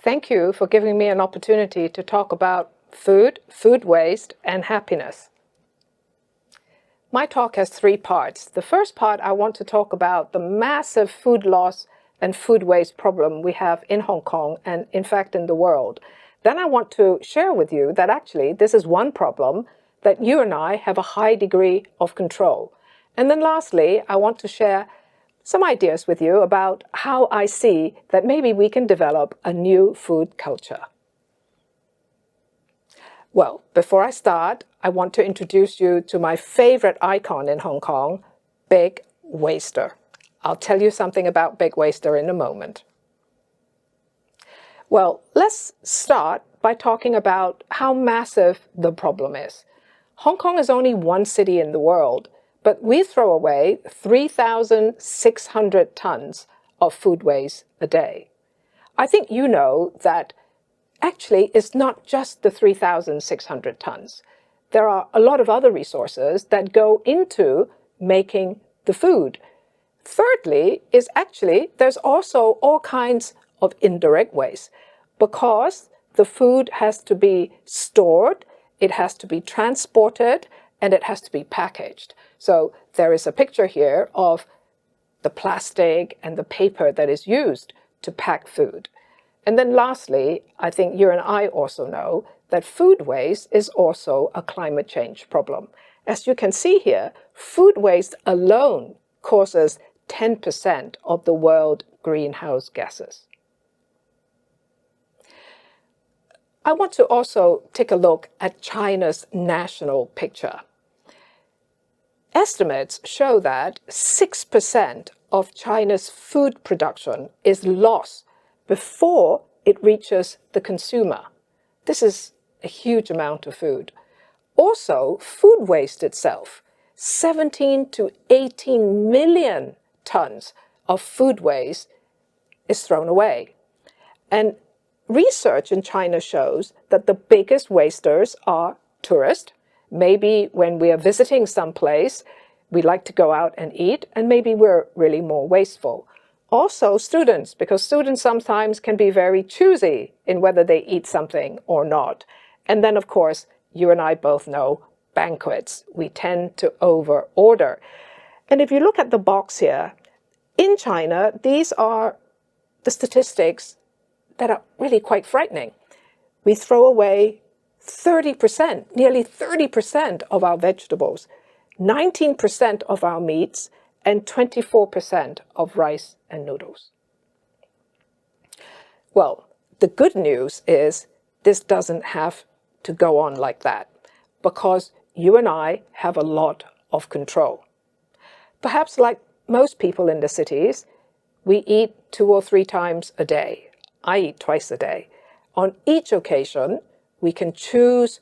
Thank you for giving me an opportunity to talk about food, food waste, and happiness. My talk has three parts. The first part, I want to talk about the massive food loss and food waste problem we have in Hong Kong and, in fact, in the world. Then I want to share with you that actually this is one problem that you and I have a high degree of control. And then lastly, I want to share some ideas with you about how I see that maybe we can develop a new food culture. Well, before I start, I want to introduce you to my favorite icon in Hong Kong, Big Waster. I'll tell you something about Big Waster in a moment. Well, let's start by talking about how massive the problem is. Hong Kong is only one city in the world, but we throw away 3,600 tons of food waste a day. I think you know that actually it's not just the 3,600 tons. There are a lot of other resources that go into making the food. Thirdly, is actually there's also all kinds of indirect waste because the food has to be stored, it has to be transported, and it has to be packaged. So there is a picture here of the plastic and the paper that is used to pack food. And then lastly, I think you and I also know that food waste is also a climate change problem. As you can see here, food waste alone causes 10% of the world greenhouse gases. I want to also take a look at China's national picture. Estimates show that 6% of China's food production is lost before it reaches the consumer. This is a huge amount of food. Also, food waste itself, 17 to 18 million tons of food waste is thrown away. And research in China shows that the biggest wasters are tourists. Maybe when we are visiting someplace, we like to go out and eat, and maybe we're really more wasteful. Also students, because students sometimes can be very choosy in whether they eat something or not. And then, of course, you and I both know banquets. We tend to over-order. And if you look at the box here, in China, these are the statistics that are really quite frightening. We throw away 30%, nearly 30% of our vegetables, 19% of our meats, and 24% of rice and noodles. Well, the good news is this doesn't have to go on like that because you and I have a lot of control. Perhaps like most people in the cities, we eat 2 or 3 times a day. I eat twice a day. On each occasion, we can choose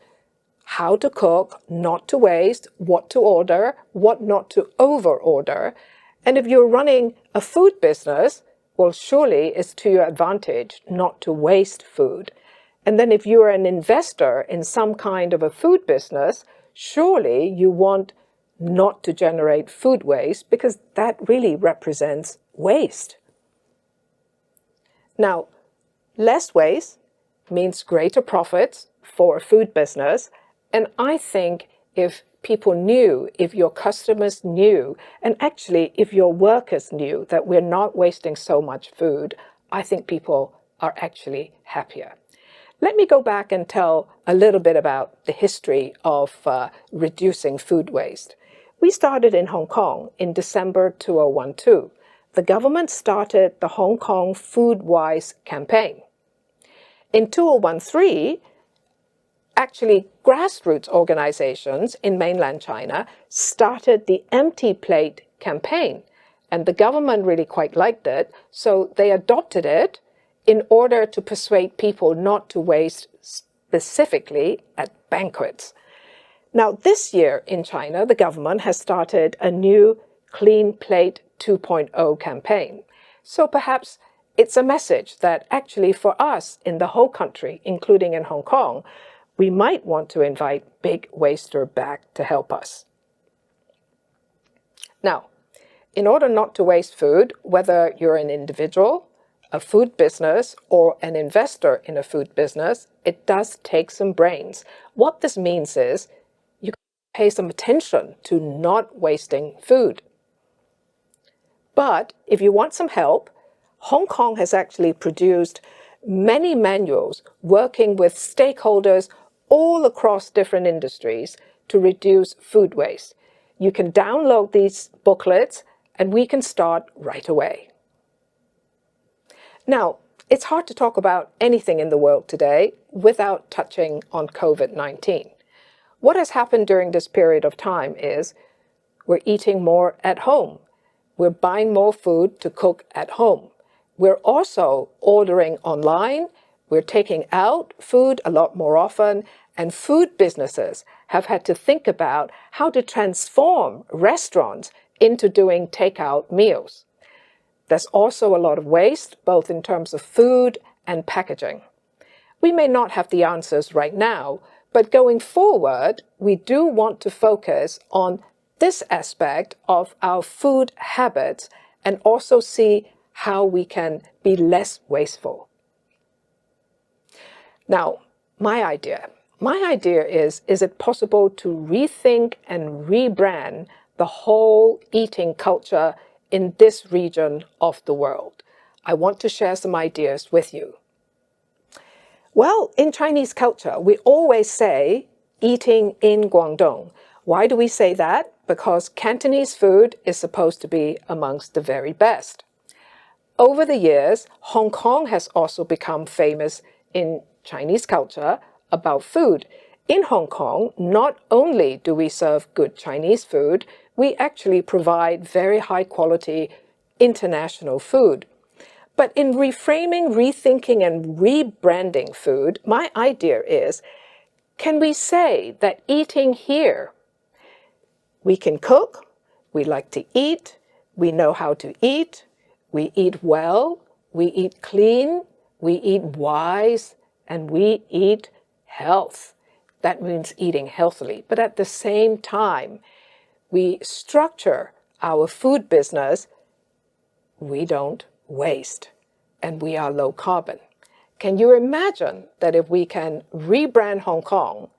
how to cook, not to waste, what to order, what not to over-order. And if you're running a food business, well, surely it's to your advantage not to waste food. And then if you're an investor in some kind of a food business, surely you want not to generate food waste because that really represents waste. Now, less waste means greater profits for a food business. And I think if people knew, if your customers knew, and actually if your workers knew that we're not wasting so much food, I think people are actually happier. Let me go back and tell a little bit about the history of reducing food waste. We started in Hong Kong in December 2012. The government started the Hong Kong Food Wise campaign. In 2013, actually grassroots organizations in mainland China started the Empty Plate campaign. And the government really quite liked it, so they adopted it in order to persuade people not to waste specifically at banquets. Now, this year in China, the government has started a new Clean Plate 2.0 campaign. So perhaps it's a message that actually for us in the whole country, including in Hong Kong, we might want to invite Big Waster back to help us. Now, in order not to waste food, whether you're an individual, a food business or an investor in a food business, it does take some brains. What this means is you pay some attention to not wasting food. But if you want some help, Hong Kong has actually produced many manuals working with stakeholders all across different industries to reduce food waste. You can download these booklets and we can start right away. Now, it's hard to talk about anything in the world today without touching on COVID-19. What has happened during this period of time is we're eating more at home. We're buying more food to cook at home. We're also ordering online. We're taking out food a lot more often. And food businesses have had to think about how to transform restaurants into doing takeout meals. There's also a lot of waste, both in terms of food and packaging. We may not have the answers right now, but going forward, we do want to focus on this aspect of our food habits and also see how we can be less wasteful. Now, my idea is it possible to rethink and rebrand the whole eating culture in this region of the world? I want to share some ideas with you. Well, in Chinese culture, we always say eating in Guangdong. Why do we say that? Because Cantonese food is supposed to be amongst the very best. Over the years, Hong Kong has also become famous in Chinese culture about food. In Hong Kong, not only do we serve good Chinese food, we actually provide very high quality international food. But in reframing, rethinking, and rebranding food, my idea is, can we say that eating here, we can cook, we like to eat, we know how to eat, we eat well, we eat clean, we eat wise, and we eat health. That means eating healthily. But at the same time, we structure our food business, we don't waste, and we are low carbon. Can you imagine that if we can rebrand Hong Kong,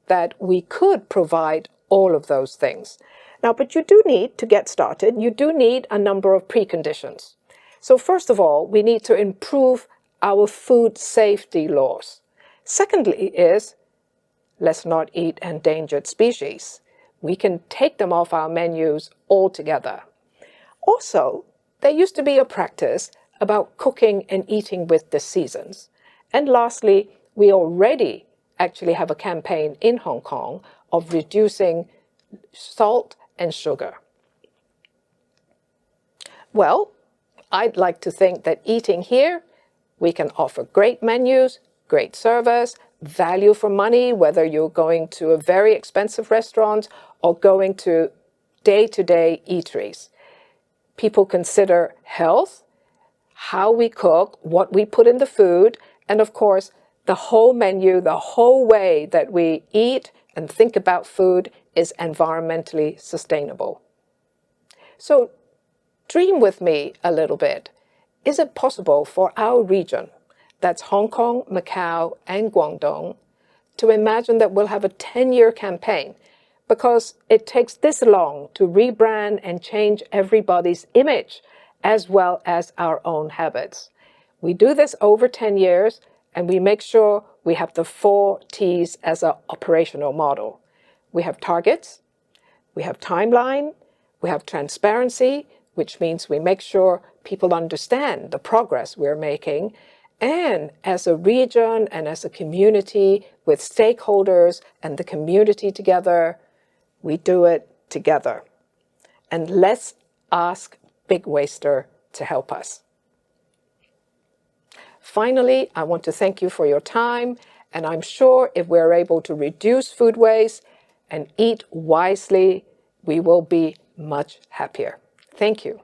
that we could provide all of those things? Now, but you do need to get started, you do need a number of preconditions. So first of all, we need to improve our food safety laws. Secondly is, let's not eat endangered species. We can take them off our menus altogether. Also, there used to be a practice about cooking and eating with the seasons. And lastly, we already actually have a campaign in Hong Kong of reducing salt and sugar. Well, I'd like to think that eating here, we can offer great menus, great service, value for money, whether you're going to a very expensive restaurant or going to day-to-day eateries. People consider health, how we cook, what we put in the food, and of course, the whole menu, the whole way that we eat and think about food is environmentally sustainable. So dream with me a little bit. Is it possible for our region, that's Hong Kong, Macau, and Guangdong, to imagine that we'll have a 10-year campaign? Because it takes this long to rebrand and change everybody's image as well as our own habits. We do this over 10 years and we make sure we have the 4 T's as an operational model. We have targets, we have timeline, we have transparency, which means we make sure people understand the progress we're making. And as a region and as a community with stakeholders and the community together, we do it together. And let's ask Big Waster to help us. Finally, I want to thank you for your time, and I'm sure if we're able to reduce food waste and eat wisely, we will be much happier. Thank you.